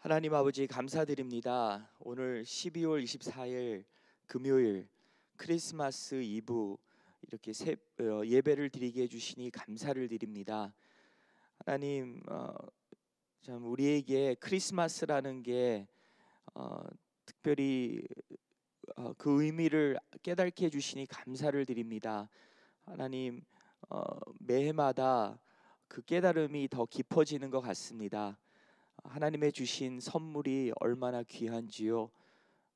하나님 아버지 감사드립니다. 오늘 12월 24일 금요일 크리스마스 이브 이렇게 예배를 드리게 해주시니 감사를 드립니다. 하나님 참 우리에게 크리스마스라는 게 특별히 그 의미를 깨닫게 해주시니 감사를 드립니다. 하나님 매해마다 그 깨달음이 더 깊어지는 것 같습니다. 하나님의 주신 선물이 얼마나 귀한지요.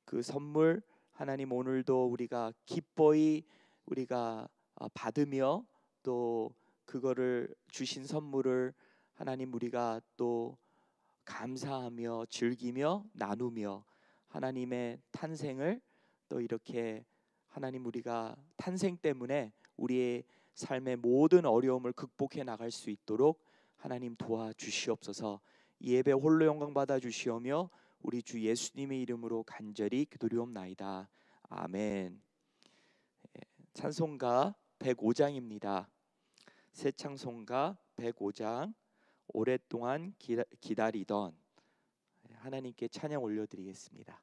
그 선물 하나님 오늘도 우리가 기뻐히 우리가 받으며 또 그거를 주신 선물을 하나님 우리가 또 감사하며 즐기며 나누며 하나님의 탄생을 또 이렇게 하나님 우리가 탄생 때문에 우리의 삶의 모든 어려움을 극복해 나갈 수 있도록 하나님 도와주시옵소서. 이 예배 홀로 영광 받아 주시오며 우리 주 예수님의 이름으로 간절히 기도리옵나이다. 아멘. 찬송가 105장입니다. 새 찬송가 105장 오랫동안 기다리던 하나님께 찬양 올려드리겠습니다.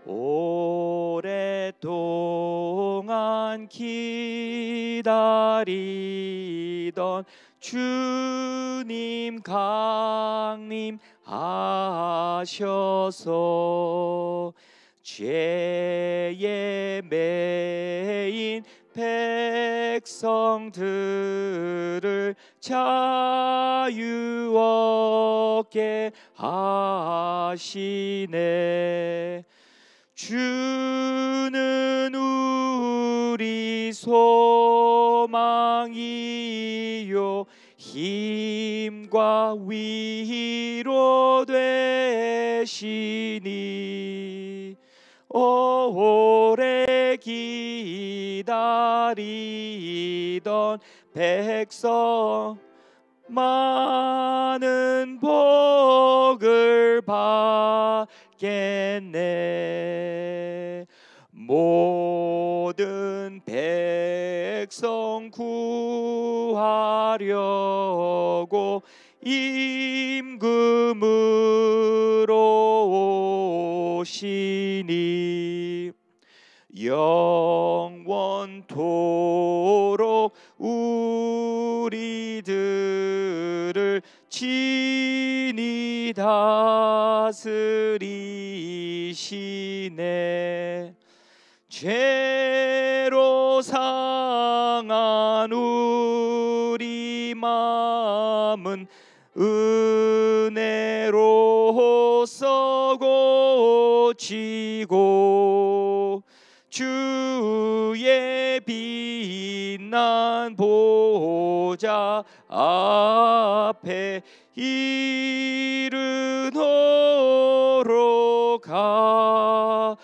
오랫동안 기다리던 주님 강림하셔서 죄에 매인 백성들을 자유 얻게 하시네. 주는 우리 소망이요 힘과 위로 되시니 오래 기다리던 백성 많은 복을 받겠네. 모든 백성 구하려고 임금으로 오시니 영원토록 우리들을 친히 다스리시네. 죄로 상한 우리 마음은 은혜로써 고치고 주의 빛난 보좌 앞에 이르도록 하소서.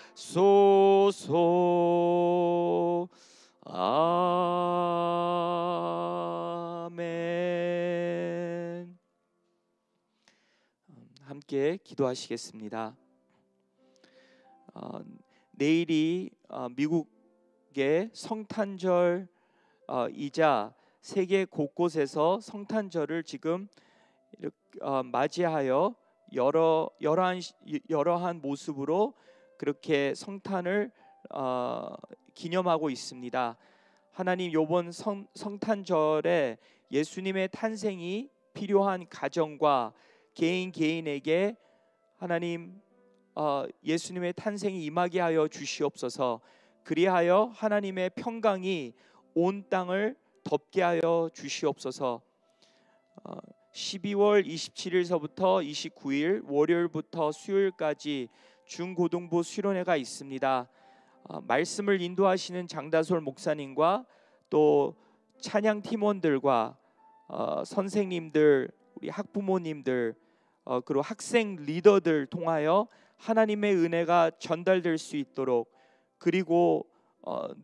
아멘. 함께 기도하시겠습니다. 내일이 미국의 성탄절 이자 세계 곳곳에서 성탄절을 지금 맞이하여 여러한 모습으로 그렇게 성탄을 기념하고 있습니다. 하나님 이번 성탄절에 예수님의 탄생이 필요한 가정과 개인에게 하나님 예수님의 탄생이 임하게 하여 주시옵소서. 그리하여 하나님의 평강이 온 땅을 덮게 하여 주시옵소서. 12월 27일서부터 29일 월요일부터 수요일까지 중고등부 수련회가 있습니다. 말씀을 인도하시는 장다솔 목사님과 또 찬양 팀원들과 선생님들, 우리 학부모님들 그리고 학생 리더들 통하여 하나님의 은혜가 전달될 수 있도록, 그리고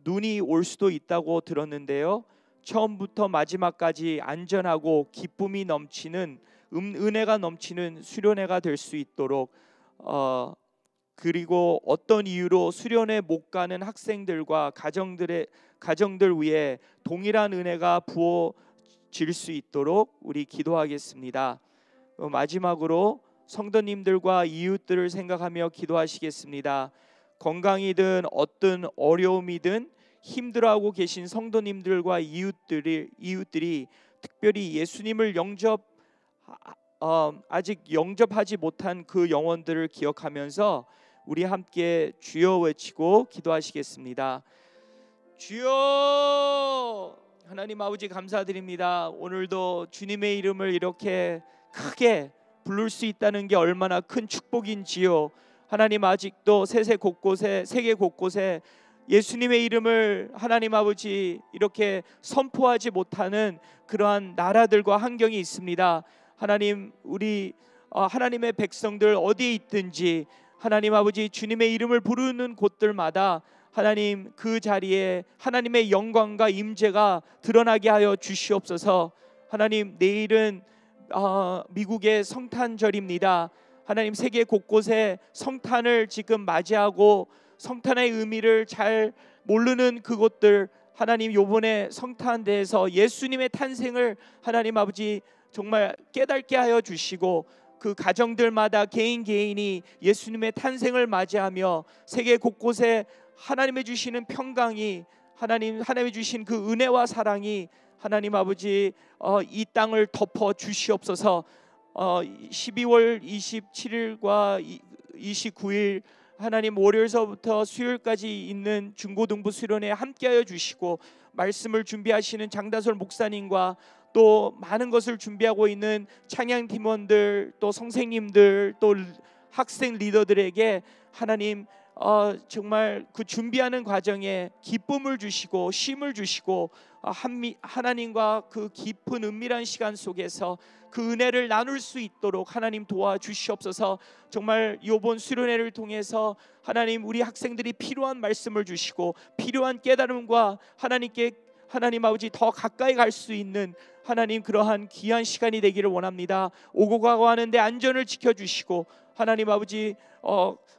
눈이 올 수도 있다고 들었는데요, 처음부터 마지막까지 안전하고 기쁨이 넘치는 은혜가 넘치는 수련회가 될 수 있도록 그리고 어떤 이유로 수련회 못 가는 학생들과 가정들 위에 동일한 은혜가 부어질 수 있도록 우리 기도하겠습니다. 마지막으로 성도님들과 이웃들을 생각하며 기도하시겠습니다. 건강이든 어떤 어려움이든 힘들어하고 계신 성도님들과 이웃들이 특별히 예수님을 아직 영접하지 못한 그 영혼들을 기억하면서 우리 함께 주여 외치고 기도하시겠습니다. 주여! 하나님 아버지 감사드립니다. 오늘도 주님의 이름을 이렇게 크게 부를 수 있다는 게 얼마나 큰 축복인지요. 하나님 아직도 세계 곳곳에 예수님의 이름을 하나님 아버지 이렇게 선포하지 못하는 그러한 나라들과 환경이 있습니다. 하나님, 우리 하나님의 백성들 어디에 있든지 하나님 아버지 주님의 이름을 부르는 곳들마다 하나님 그 자리에 하나님의 영광과 임재가 드러나게 하여 주시옵소서. 하나님, 내일은 미국의 성탄절입니다. 하나님, 세계 곳곳에 성탄을 지금 맞이하고 성탄의 의미를 잘 모르는 그곳들, 하나님 요번에 성탄대에서 예수님의 탄생을 하나님 아버지 정말 깨닫게 하여 주시고 그 가정들마다 개인이 예수님의 탄생을 맞이하며 세계 곳곳에 하나님의 주시는 평강이, 하나님의 주신 그 은혜와 사랑이 하나님 아버지 이 땅을 덮어 주시옵소서. 12월 27일과 29일 하나님 월요일서부터 수요일까지 있는 중고등부 수련회에 함께하여 주시고 말씀을 준비하시는 장다솔 목사님과 또 많은 것을 준비하고 있는 찬양 팀원들, 또 선생님들, 또 학생 리더들에게 하나님 정말 그 준비하는 과정에 기쁨을 주시고 쉼을 주시고 하나님과 그 깊은 은밀한 시간 속에서 그 은혜를 나눌 수 있도록 하나님 도와주시옵소서. 정말 이번 수련회를 통해서 하나님 우리 학생들이 필요한 말씀을 주시고 필요한 깨달음과 하나님 아버지 더 가까이 갈 수 있는 하나님 그러한 귀한 시간이 되기를 원합니다. 오고 가고 하는데 안전을 지켜주시고 하나님 아버지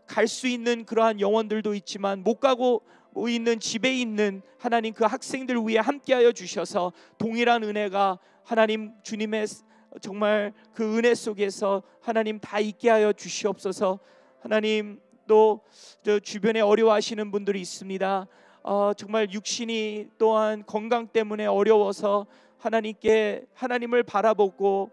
갈 수 있는 그러한 영혼들도 있지만 못 가고 있는 집에 있는 하나님 그 학생들 위해 함께하여 주셔서 동일한 은혜가 하나님 주님의 정말 그 은혜 속에서 하나님 다 있게 하여 주시옵소서. 하나님 또 주변에 어려워하시는 분들이 있습니다. 정말 육신이 또한 건강 때문에 어려워서 하나님을 바라보고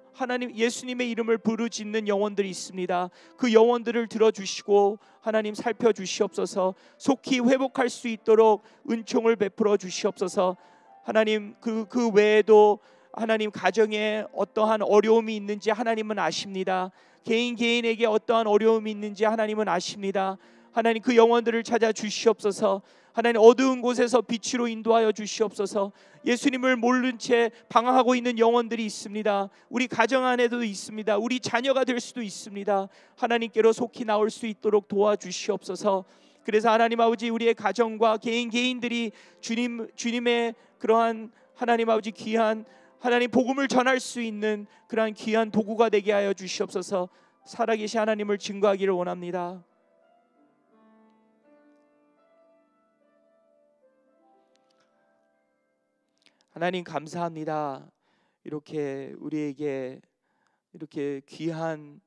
예수님의 이름을 부르짖는 영혼들이 있습니다. 그 영혼들을 들어주시고 하나님 살펴주시옵소서. 속히 회복할 수 있도록 은총을 베풀어 주시옵소서. 하나님 그 외에도 하나님 가정에 어떠한 어려움이 있는지 하나님은 아십니다. 개인에게 어떠한 어려움이 있는지 하나님은 아십니다. 하나님 그 영혼들을 찾아 주시옵소서. 하나님 어두운 곳에서 빛으로 인도하여 주시옵소서. 예수님을 모른 채 방황하고 있는 영혼들이 있습니다. 우리 가정 안에도 있습니다. 우리 자녀가 될 수도 있습니다. 하나님께로 속히 나올 수 있도록 도와주시옵소서. 그래서 하나님 아버지 우리의 가정과 개인들이 주님의 그러한 하나님 아버지 귀한 하나님 복음을 전할 수 있는 그러한 귀한 도구가 되게 하여 주시옵소서. 살아계신 하나님을 증거하기를 원합니다. 하나님 감사합니다. 이렇게 우리에게 이렇게 귀한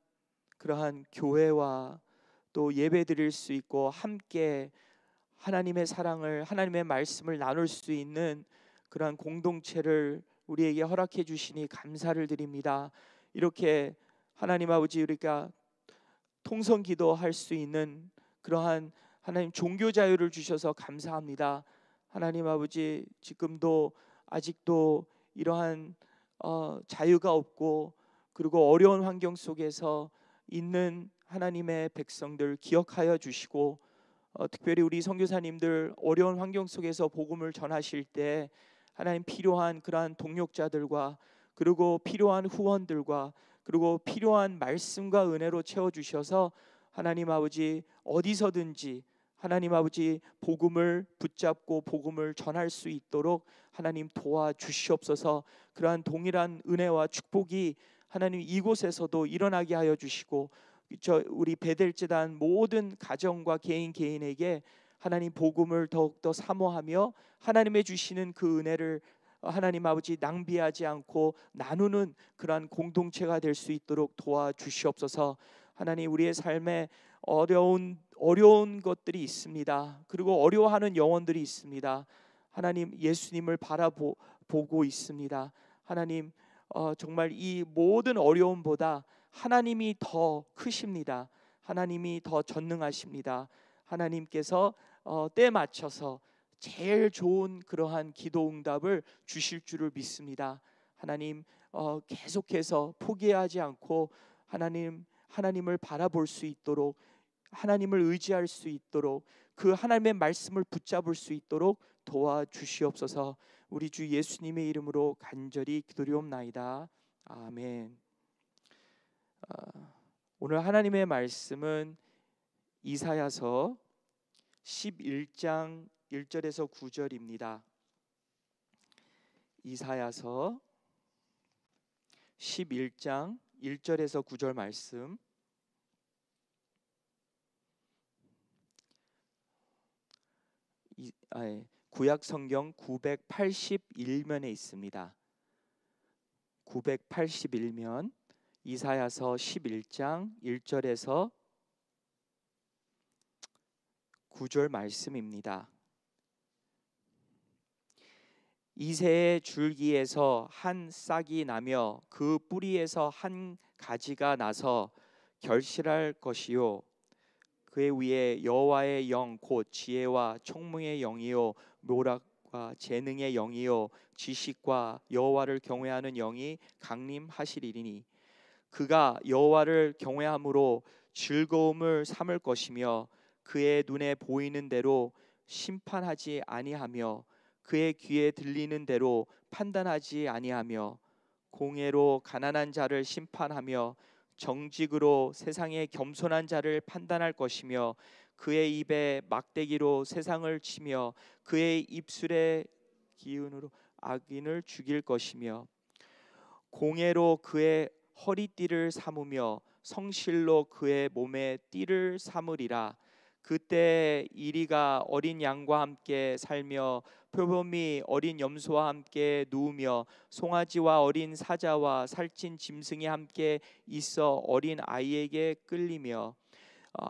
그러한 교회와 또 예배 드릴 수 있고 함께 하나님의 사랑을 하나님의 말씀을 나눌 수 있는 그러한 공동체를 우리에게 허락해 주시니 감사를 드립니다. 이렇게 하나님 아버지 우리가 통성 기도할 수 있는 그러한 하나님 종교 자유를 주셔서 감사합니다. 하나님 아버지 지금도 아직도 이러한 자유가 없고 그리고 어려운 환경 속에서 있는 하나님의 백성들 기억하여 주시고 특별히 우리 선교사님들 어려운 환경 속에서 복음을 전하실 때 하나님 필요한 그러한 동역자들과 그리고 필요한 후원들과 그리고 필요한 말씀과 은혜로 채워주셔서 하나님 아버지 어디서든지 하나님 아버지 복음을 붙잡고 복음을 전할 수 있도록 하나님 도와주시옵소서. 그러한 동일한 은혜와 축복이 하나님 이곳에서도 일어나게 하여 주시고 우리 베델제단 모든 가정과 개인에게 하나님 복음을 더욱더 사모하며 하나님의 주시는 그 은혜를 하나님 아버지 낭비하지 않고 나누는 그러한 공동체가 될 수 있도록 도와주시옵소서. 하나님 우리의 삶에 어려운 것들이 있습니다. 그리고 어려워하는 영혼들이 있습니다. 하나님 예수님을 바라보고 있습니다. 하나님 정말 이 모든 어려움보다 하나님이 더 크십니다. 하나님이 더 전능하십니다. 하나님께서 때 맞춰서 제일 좋은 그러한 기도 응답을 주실 줄을 믿습니다. 하나님 계속해서 포기하지 않고 하나님을 바라볼 수 있도록, 하나님을 의지할 수 있도록, 그 하나님의 말씀을 붙잡을 수 있도록 도와주시옵소서. 우리 주 예수님의 이름으로 간절히 기도리옵나이다. 아멘. 오늘 하나님의 말씀은 이사야서 11장 1절에서 9절입니다. 이사야서 11장 1절에서 9절 말씀. 구약 성경 981면에 있습니다. 981면 이사야서 11장 1절에서 9절 말씀입니다. 이새의 줄기에서 한 싹이 나며 그 뿌리에서 한 가지가 나서 결실할 것이요, 그의 위에 여호와의 영 곧 지혜와 총명의 영이요 묘락과 재능의 영이요 지식과 여호와를 경외하는 영이 강림하시리니 그가 여호와를 경외함으로 즐거움을 삼을 것이며 그의 눈에 보이는 대로 심판하지 아니하며 그의 귀에 들리는 대로 판단하지 아니하며 공의로 가난한 자를 심판하며 정직으로 세상의 겸손한 자를 판단할 것이며 그의 입에 막대기로 세상을 치며 그의 입술의 기운으로 악인을 죽일 것이며 공의로 그의 허리띠를 삼으며 성실로 그의 몸에 띠를 삼으리라. 그때 이리가 어린 양과 함께 살며 표범이 어린 염소와 함께 누우며 송아지와 어린 사자와 살찐 짐승이 함께 있어 어린 아이에게 끌리며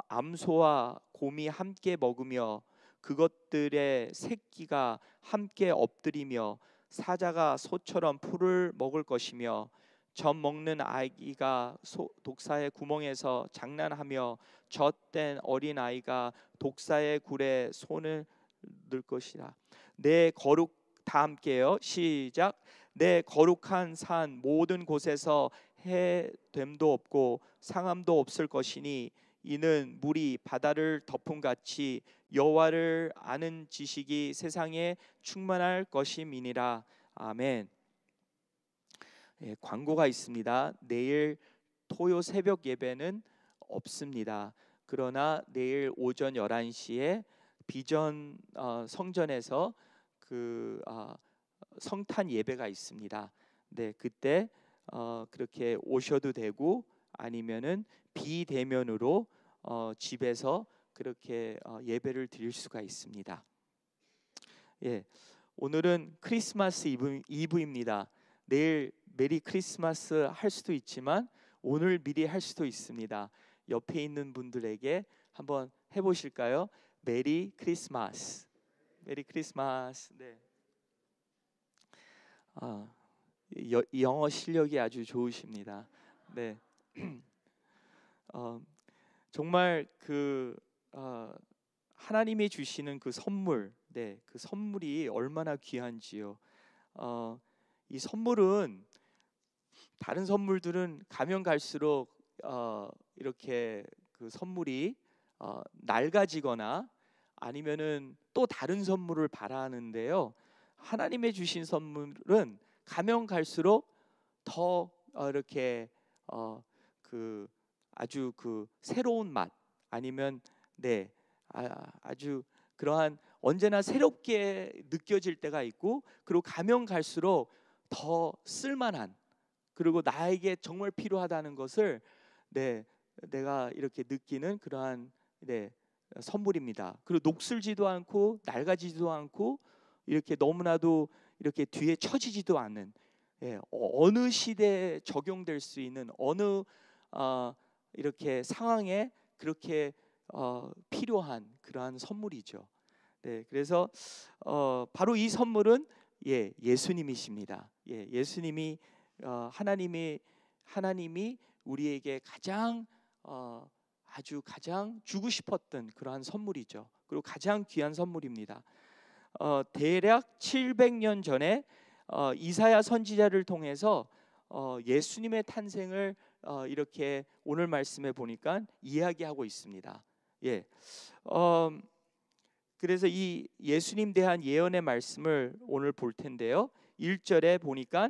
암소와 곰이 함께 먹으며 그것들의 새끼가 함께 엎드리며 사자가 소처럼 풀을 먹을 것이며 젖 먹는 아기가 독사의 구멍에서 장난하며 젖된 어린 아이가 독사의 굴에 손을 넣을 것이라. 내 거룩 다 함께요. 시작. 내 거룩한 산 모든 곳에서 해됨도 없고 상함도 없을 것이니 이는 물이 바다를 덮음 같이 여호와를 아는 지식이 세상에 충만할 것임이니라. 아멘. 광고가 있습니다. 내일 토요 새벽 예배는 없습니다. 그러나 내일 오전 11시에 비전 성전에서 그 성탄 예배가 있습니다. 네, 그때 그렇게 오셔도 되고 아니면은 비대면으로 집에서 그렇게 예배를 드릴 수가 있습니다. 예, 오늘은 크리스마스 이브입니다. 내일 메리 크리스마스 할 수도 있지만 오늘 미리 할 수도 있습니다. 옆에 있는 분들에게 한번 해보실까요? 메리 크리스마스. 메리 크리스마스. 네. 영어 실력이 아주 좋으십니다. 네. 정말 하나님이 주시는 그 선물, 네, 그 선물이 얼마나 귀한지요. 이 선물은 다른 선물들은 가면 갈수록 이렇게 그 선물이 낡아지거나 아니면은 또 다른 선물을 바라는데요. 하나님의 주신 선물은 가면 갈수록 더 이렇게 그 아주 그 새로운 맛 아니면 네 아주 그러한 언제나 새롭게 느껴질 때가 있고 그리고 가면 갈수록 더 쓸만한 그리고 나에게 정말 필요하다는 것을 내가 이렇게 느끼는 그러한 선물입니다. 그리고 녹슬지도 않고 낡아지지도 않고 이렇게 너무나도 이렇게 뒤에 처지지도 않는, 어느 시대에 적용될 수 있는 어느 이렇게 상황에 그렇게 필요한 그러한 선물이죠. 그래서 바로 이 선물은 예수님이십니다. 예수님이 하나님이 우리에게 아주 가장 주고 싶었던 그러한 선물이죠. 그리고 가장 귀한 선물입니다. 대략 700년 전에 이사야 선지자를 통해서 예수님의 탄생을 이렇게 오늘 말씀에 보니까 이야기하고 있습니다. 그래서 이 예수님 대한 예언의 말씀을 오늘 볼 텐데요. 1절에 보니까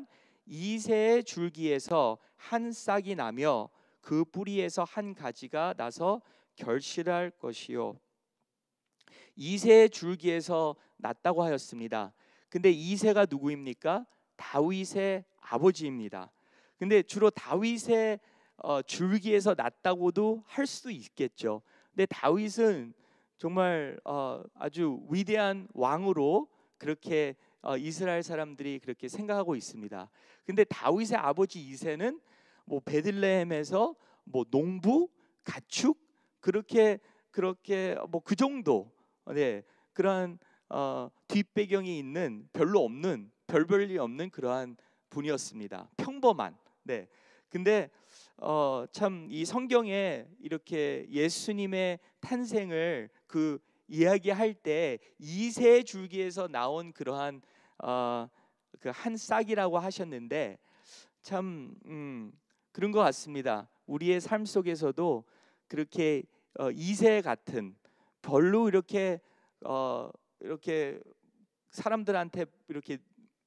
이새의 줄기에서 한 싹이 나며 그 뿌리에서 한 가지가 나서 결실할 것이요. 이새의 줄기에서 났다고 하였습니다. 근데 이새가 누구입니까? 다윗의 아버지입니다. 근데 주로 다윗의 줄기에서 났다고도 할 수도 있겠죠. 근데 다윗은 정말 아주 위대한 왕으로 그렇게 이스라엘 사람들이 그렇게 생각하고 있습니다. 근데 다윗의 아버지 이새는 뭐 베들레헴에서 뭐 농부, 가축 그렇게 뭐 그 정도 그러한 뒷배경이 있는 별볼일 없는 그러한 분이었습니다. 평범한. 근데 참 이 성경에 이렇게 예수님의 탄생을 그 이야기할 때 이새 줄기에서 나온 그러한 그 한 싹이라고 하셨는데 참 그런 것 같습니다. 우리의 삶 속에서도 그렇게 이새 같은 별로 이렇게 사람들한테 이렇게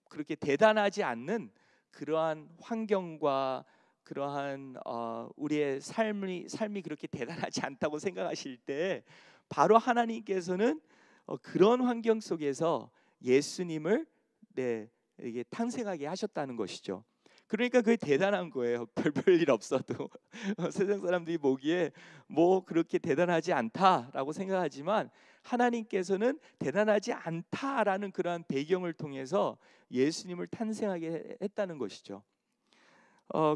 그렇게 대단하지 않는 그러한 환경과 그러한 우리의 삶이 그렇게 대단하지 않다고 생각하실 때 바로 하나님께서는 그런 환경 속에서 예수님을 이게 탄생하게 하셨다는 것이죠. 그러니까 그게 대단한 거예요. 별일 없어도 세상 사람들이 보기에 뭐 그렇게 대단하지 않다라고 생각하지만 하나님께서는 대단하지 않다라는 그러한 배경을 통해서 예수님을 탄생하게 했다는 것이죠.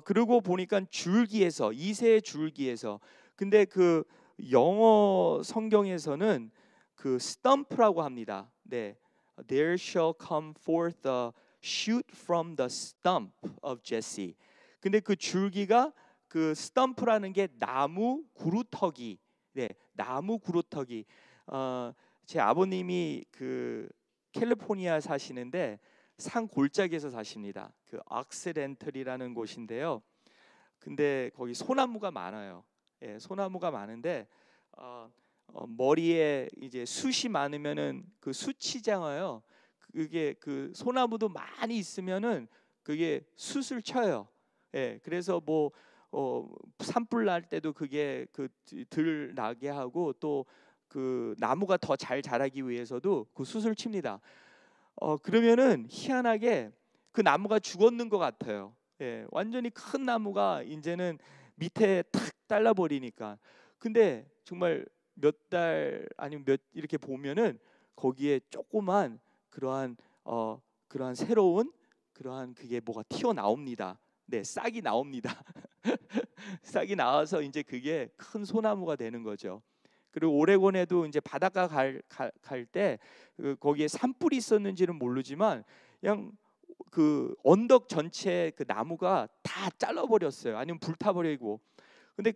그리고 보니까 줄기에서 이새의 줄기에서 근데 그 영어 성경에서는 그 stump라고 합니다. There shall come forth a shoot from the stump of Jesse. 근데 그 줄기가 그 stump라는 게 나무 구루터기. 나무 구루터기. 제 아버님이 그 캘리포니아 사시는데 산 골짜기에서 사십니다. 그 악스렌틀이라는 곳인데요. 근데 거기 소나무가 많아요. 소나무가 많은데 머리에 이제 숯이 많으면은 그 숯이잖아요. 그게 그 소나무도 많이 있으면은 그게 숯을 쳐요. 그래서 뭐 산불 날 때도 그게 그 들 나게 하고 또 그 나무가 더 잘 자라기 위해서도 그 숯을 칩니다. 그러면은 희한하게 그 나무가 죽었는 것 같아요. 완전히 큰 나무가 이제는 밑에 탁 잘라버리니까. 근데 정말 몇 달 아니면 이렇게 보면은 거기에 조그만 그러한 새로운 그러한 그게 뭐가 튀어나옵니다. 싹이 나옵니다. 싹이 나와서 이제 그게 큰 소나무가 되는 거죠. 그리고 오레곤에도 이제 바닷가 갈 때 거기에 산불이 있었는지는 모르지만 그냥 그 언덕 전체 그 나무가 다 잘라버렸어요. 아니면 불타버리고. 근데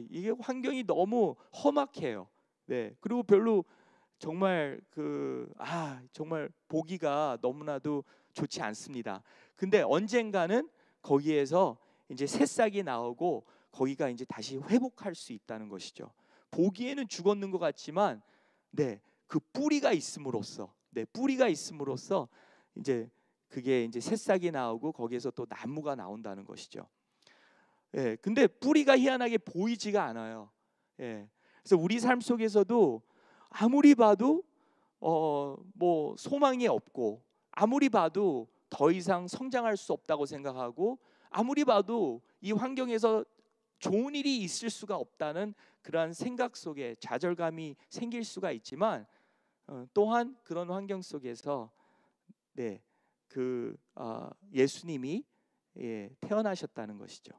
이게 환경이 너무 험악해요. 그리고 별로 정말 정말 보기가 너무나도 좋지 않습니다. 근데 언젠가는 거기에서 이제 새싹이 나오고 거기가 이제 다시 회복할 수 있다는 것이죠. 보기에는 죽었는 것 같지만 그 뿌리가 있음으로써 이제 그게 이제 새싹이 나오고 거기에서 또 나무가 나온다는 것이죠. 근데 뿌리가 희한하게 보이지가 않아요. 그래서 우리 삶 속에서도 아무리 봐도 뭐 소망이 없고 아무리 봐도 더 이상 성장할 수 없다고 생각하고 아무리 봐도 이 환경에서 좋은 일이 있을 수가 없다는 그러한 생각 속에 좌절감이 생길 수가 있지만 또한 그런 환경 속에서 예수님이 태어나셨다는 것이죠.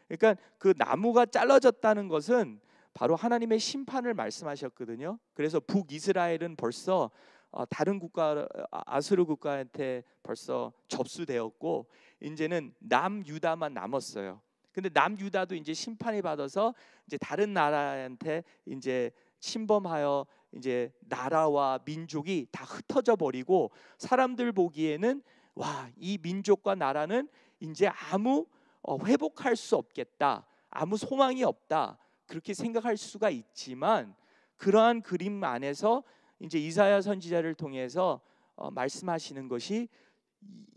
그러니까 그 나무가 잘라졌다는 것은 바로 하나님의 심판을 말씀하셨거든요. 그래서 북이스라엘은 벌써 다른 국가 아수르 국가한테 벌써 접수되었고 이제는 남유다만 남았어요. 근데 남유다도 이제 심판을 받아서 이제 다른 나라한테 이제 침범하여 이제 나라와 민족이 다 흩어져 버리고 사람들 보기에는 와, 이 민족과 나라는 이제 아무 회복할 수 없겠다, 아무 소망이 없다, 그렇게 생각할 수가 있지만 그러한 그림 안에서 이제 이사야 선지자를 통해서 말씀하시는 것이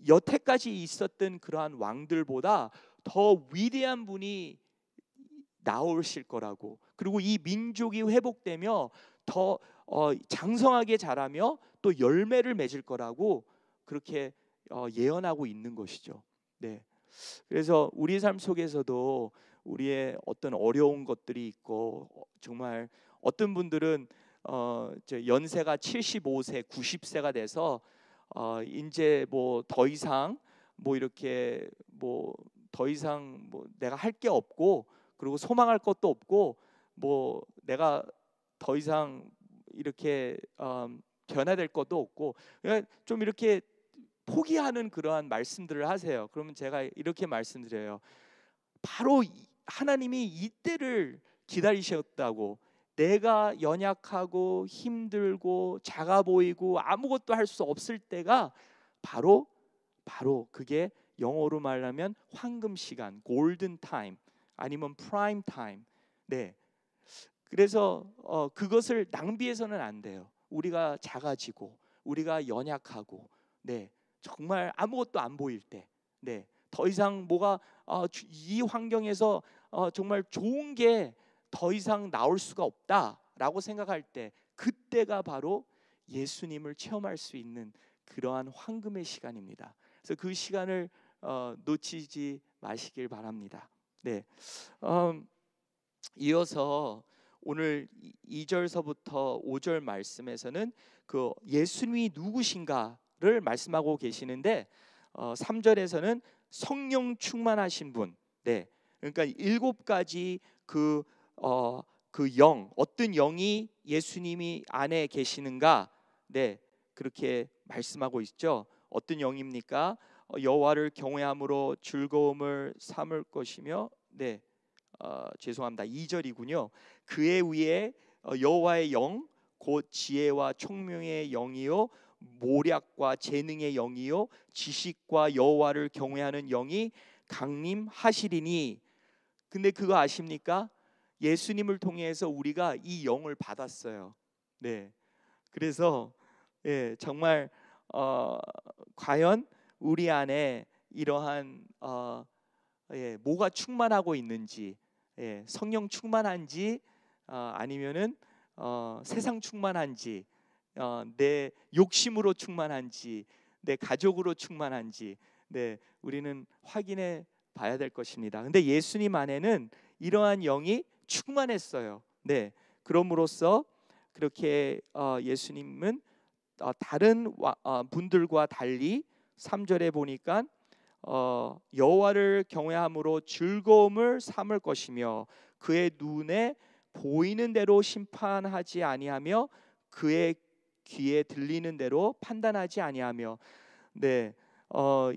여태까지 있었던 그러한 왕들보다 더 위대한 분이 나오실 거라고, 그리고 이 민족이 회복되며 더 장성하게 자라며 또 열매를 맺을 거라고 그렇게 예언하고 있는 것이죠. 그래서 우리 삶 속에서도 우리의 어떤 어려운 것들이 있고 정말 어떤 분들은 연세가 75세, 90세가 돼서 이제 뭐 더 이상 뭐 이렇게 뭐 더 이상 뭐 내가 할 게 없고 그리고 소망할 것도 없고 뭐 내가 더 이상 이렇게 변화될 것도 없고 그냥 좀 이렇게 포기하는 그러한 말씀들을 하세요. 그러면 제가 이렇게 말씀드려요. 바로 하나님이 이때를 기다리셨다고. 내가 연약하고 힘들고 작아 보이고 아무것도 할 수 없을 때가 바로 그게 영어로 말하면 황금 시간, 골든 타임 아니면 프라임 타임. 그래서 그것을 낭비해서는 안 돼요. 우리가 작아지고 우리가 연약하고 정말 아무것도 안 보일 때, 더 이상 뭐가 이 환경에서 정말 좋은 게 더 이상 나올 수가 없다라고 생각할 때, 그때가 바로 예수님을 체험할 수 있는 그러한 황금의 시간입니다. 그래서 그 시간을 놓치지 마시길 바랍니다. 이어서 오늘 2절서부터 5절 말씀에서는 그 예수님이 누구신가를 말씀하고 계시는데 3절에서는 성령 충만하신 분, 그러니까 7가지 그 영, 어떤 영이 예수님이 안에 계시는가, 그렇게 말씀하고 있죠. 어떤 영입니까? 여호와를 경외함으로 즐거움을 삼을 것이며, 죄송합니다. 2절이군요. 그의 위에 여호와의 영, 곧 지혜와 총명의 영이요 모략과 재능의 영이요 지식과 여호와를 경외하는 영이 강림하시리니. 근데 그거 아십니까? 예수님을 통해서 우리가 이 영을 받았어요. 그래서 정말 과연 우리 안에 이러한 뭐가 충만하고 있는지, 성령 충만한지 아니면은 세상 충만한지, 내 욕심으로 충만한지, 내 가족으로 충만한지, 우리는 확인해 봐야 될 것입니다. 근데 예수님 안에는 이러한 영이 충만했어요. 그럼으로써 그렇게 예수님은 다른 분들과 달리 3절에 보니까 여호와를 경외함으로 즐거움을 삼을 것이며 그의 눈에 보이는 대로 심판하지 아니하며 그의 귀에 들리는 대로 판단하지 아니하며.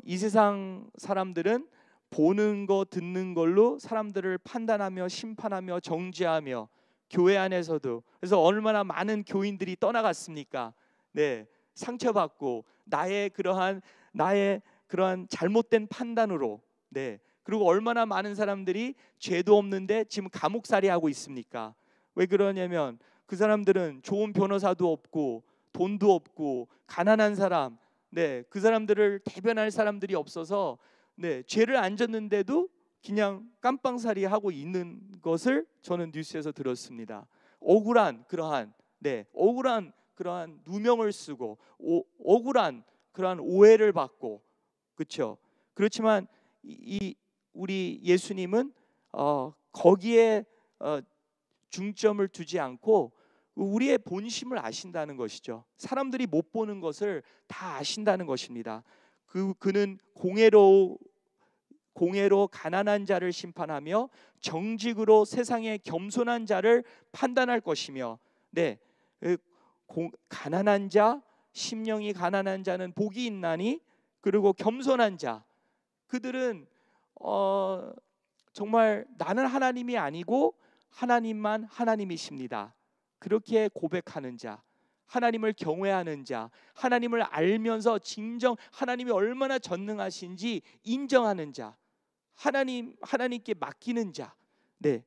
이 세상 사람들은 보는 거 듣는 걸로 사람들을 판단하며 심판하며 정죄하며, 교회 안에서도 그래서 얼마나 많은 교인들이 떠나갔습니까? 상처받고 나의 그러한 잘못된 판단으로. 그리고 얼마나 많은 사람들이 죄도 없는데 지금 감옥살이 하고 있습니까? 왜 그러냐면 그 사람들은 좋은 변호사도 없고 돈도 없고 가난한 사람, 그 사람들을 대변할 사람들이 없어서 죄를 안 졌는데도 그냥 깜빵살이 하고 있는 것을 저는 뉴스에서 들었습니다. 억울한 그러한 누명을 쓰고 억울한 그러한 오해를 받고, 그렇죠. 그렇지만 우리 예수님은 거기에 중점을 두지 않고 우리의 본심을 아신다는 것이죠. 사람들이 못 보는 것을 다 아신다는 것입니다. 그는 공의로 가난한 자를 심판하며 정직으로 세상의 겸손한 자를 판단할 것이며, 네, 가난한 자, 심령이 가난한 자는 복이 있나니, 그리고 겸손한 자, 그들은 정말 나는 하나님이 아니고 하나님만 하나님이십니다, 그렇게 고백하는 자, 하나님을 경외하는 자, 하나님을 알면서 하나님이 얼마나 전능하신지 인정하는 자, 하나님께 맡기는 자, 네,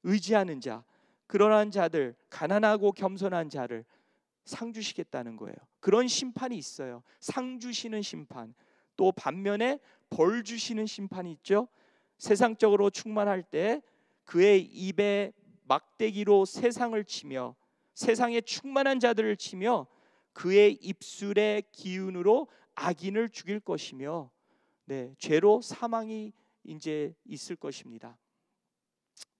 의지하는 자, 그러한 자들, 가난하고 겸손한 자를 상 주시겠다는 거예요. 그런 심판이 있어요. 상 주시는 심판. 또 반면에 벌 주시는 심판이 있죠. 세상적으로 충만할 때 그의 입에 막대기로 세상을 치며, 세상에 충만한 자들을 치며 그의 입술의 기운으로 악인을 죽일 것이며, 네, 죄로 사망이 이제 있을 것입니다.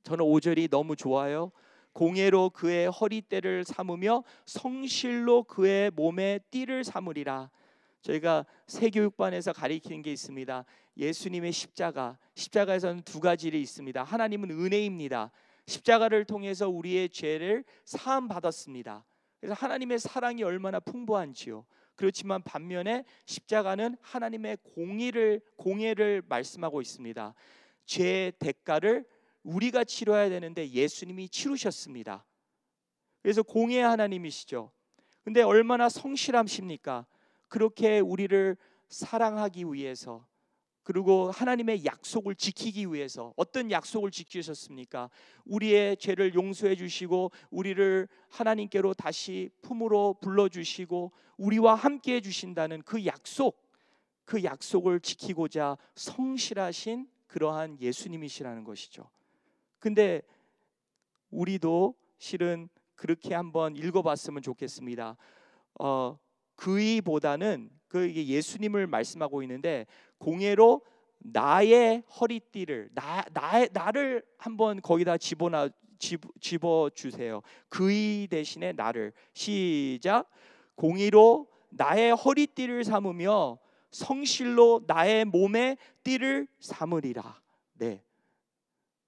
저는 5절이 너무 좋아요. 공의로 그의 허리띠를 삼으며 성실로 그의 몸에 띠를 삼으리라. 저희가 세교육반에서 가리키는 게 있습니다. 예수님의 십자가에서는 두 가지 일이 있습니다. 하나님은 은혜입니다. 십자가를 통해서 우리의 죄를 사함 받았습니다. 그래서 하나님의 사랑이 얼마나 풍부한지요. 그렇지만 반면에 십자가는 하나님의 공의를 말씀하고 있습니다. 죄의 대가를 우리가 치러야 되는데 예수님이 치르셨습니다. 그래서 공의의 하나님이시죠. 근데 얼마나 성실하십니까? 그렇게 우리를 사랑하기 위해서, 그리고 하나님의 약속을 지키기 위해서 어떤 약속을 지키셨습니까? 우리의 죄를 용서해 주시고 우리를 하나님께로 다시 품으로 불러주시고 우리와 함께 해주신다는 그 약속을 지키고자 성실하신 그러한 예수님이시라는 것이죠. 근데 우리도 실은 그렇게 한번 읽어봤으면 좋겠습니다. 그이보다는 이게 예수님을 말씀하고 있는데, 공예로 나의 허리띠를 나를 한번 거기다 집어 주세요. 그이 대신에 나를. 시작. 공의로 나의 허리띠를 삼으며 성실로 나의 몸에 띠를 삼으리라. 네,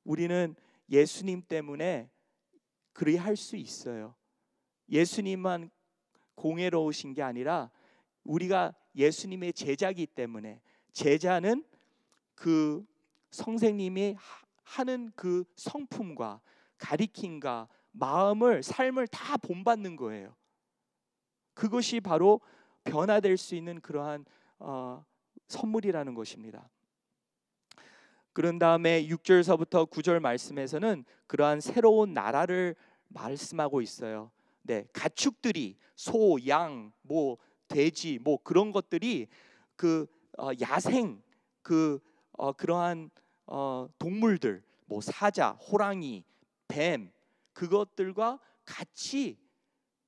우리는 예수님 때문에 그리할 수 있어요. 예수님만 공의로우신 게 아니라 우리가 예수님의 제자이기 때문에, 제자는 그 선생님이 하는 그 성품과 가리킴과 삶을 다 본받는 거예요. 그것이 바로 변화될 수 있는 그러한 선물이라는 것입니다. 그런 다음에 6절서부터 9절 말씀에서는 그러한 새로운 나라를 말씀하고 있어요. 네, 가축들이 소, 양, 돼지, 그런 것들이 야생 그러한 동물들, 사자, 호랑이, 뱀, 그것들과 같이,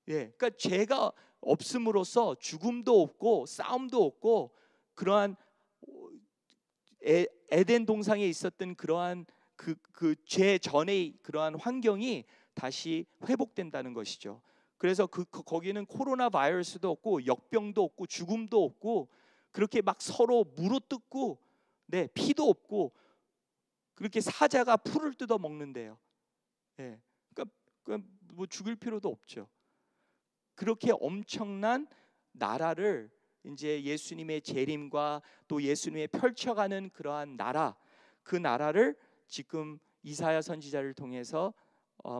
그러니까 죄가 없음으로써 죽음도 없고 싸움도 없고, 그러한 에덴 동상에 있었던 그러한 그 죄 전의 그러한 환경이 다시 회복된다는 것이죠. 그래서 거기는 코로나 바이러스도 없고 역병도 없고 죽음도 없고, 그렇게 막 서로 물어뜯고, 네, 피도 없고, 그렇게 사자가 풀을 뜯어 먹는데요. 네, 그러니까 죽일 필요도 없죠. 그렇게 엄청난 나라를 이제 예수님의 재림과 또 예수님의 펼쳐가는 그러한 나라, 그 나라를 지금 이사야 선지자를 통해서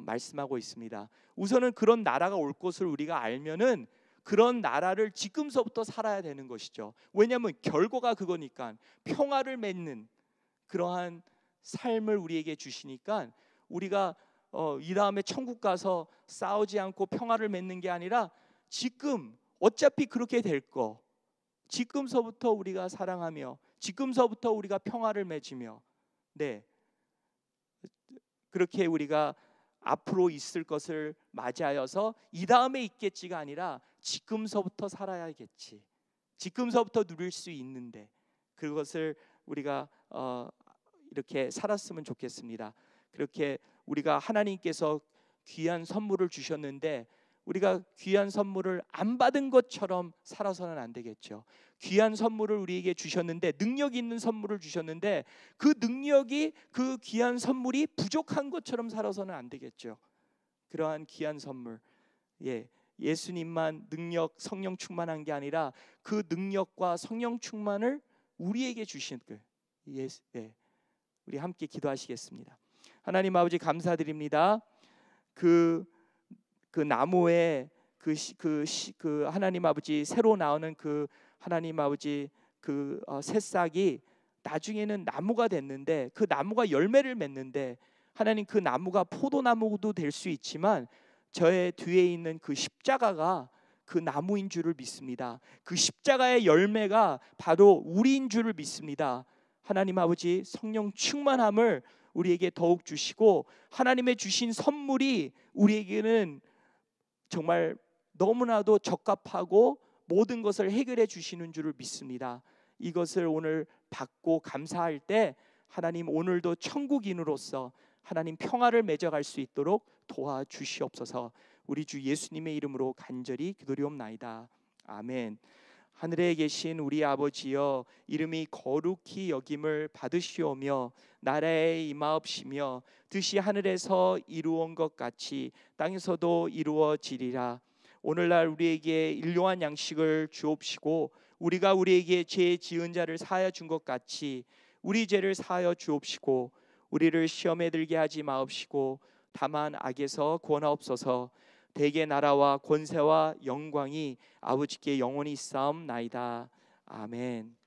말씀하고 있습니다. 우선은 그런 나라가 올 것을 우리가 알면은 그런 나라를 지금서부터 살아야 되는 것이죠. 왜냐하면 결과가 그거니까, 평화를 맺는 그러한 삶을 우리에게 주시니까, 우리가 이 다음에 천국 가서 싸우지 않고 평화를 맺는 게 아니라 지금 어차피 그렇게 될 거, 지금서부터 우리가 사랑하며 지금서부터 우리가 평화를 맺으며, 네, 그렇게 우리가 앞으로 있을 것을 맞이하여서 이 다음에 있겠지가 아니라 지금서부터 살아야겠지, 지금서부터 누릴 수 있는데, 그것을 우리가 이렇게 살았으면 좋겠습니다. 그렇게 우리가 하나님께서 귀한 선물을 주셨는데 우리가 귀한 선물을 안 받은 것처럼 살아서는 안 되겠죠. 귀한 선물을 우리에게 주셨는데, 능력 있는 선물을 주셨는데 그 능력이, 그 귀한 선물이 부족한 것처럼 살아서는 안 되겠죠. 그러한 귀한 선물, 예수님만 능력, 성령 충만한 게 아니라 그 능력과 성령 충만을 우리에게 주신 우리 함께 기도하시겠습니다. 하나님 아버지, 감사드립니다. 그 나무에 그 하나님 아버지 새로 나오는 그 하나님 아버지 새싹이 나중에는 나무가 됐는데, 그 나무가 열매를 맺는데, 하나님, 그 나무가 포도나무도 될 수 있지만 저의 뒤에 있는 그 십자가가 그 나무인 줄을 믿습니다. 그 십자가의 열매가 바로 우리인 줄을 믿습니다. 하나님 아버지, 성령 충만함을 우리에게 더욱 주시고 하나님의 주신 선물이 우리에게는 정말 너무나도 적합하고 모든 것을 해결해 주시는 줄을 믿습니다. 이것을 오늘 받고 감사할 때 하나님, 오늘도 천국인으로서 하나님 평화를 맺어갈 수 있도록 도와주시옵소서. 우리 주 예수님의 이름으로 간절히 기도리옵나이다. 아멘. 하늘에 계신 우리 아버지여, 이름이 거룩히 여김을 받으시오며 나라에 임하옵시며 뜻이 하늘에서 이루어진 것 같이 땅에서도 이루어지리라. 오늘날 우리에게 일용할 양식을 주옵시고 우리가 우리에게 죄 지은 자를 사하여 준 것 같이 우리 죄를 사하여 주옵시고 우리를 시험에 들게 하지 마옵시고 다만 악에서 구원하옵소서. 대개 나라와 권세와 영광이 아버지께 영원히 있사옵나이다. 아멘.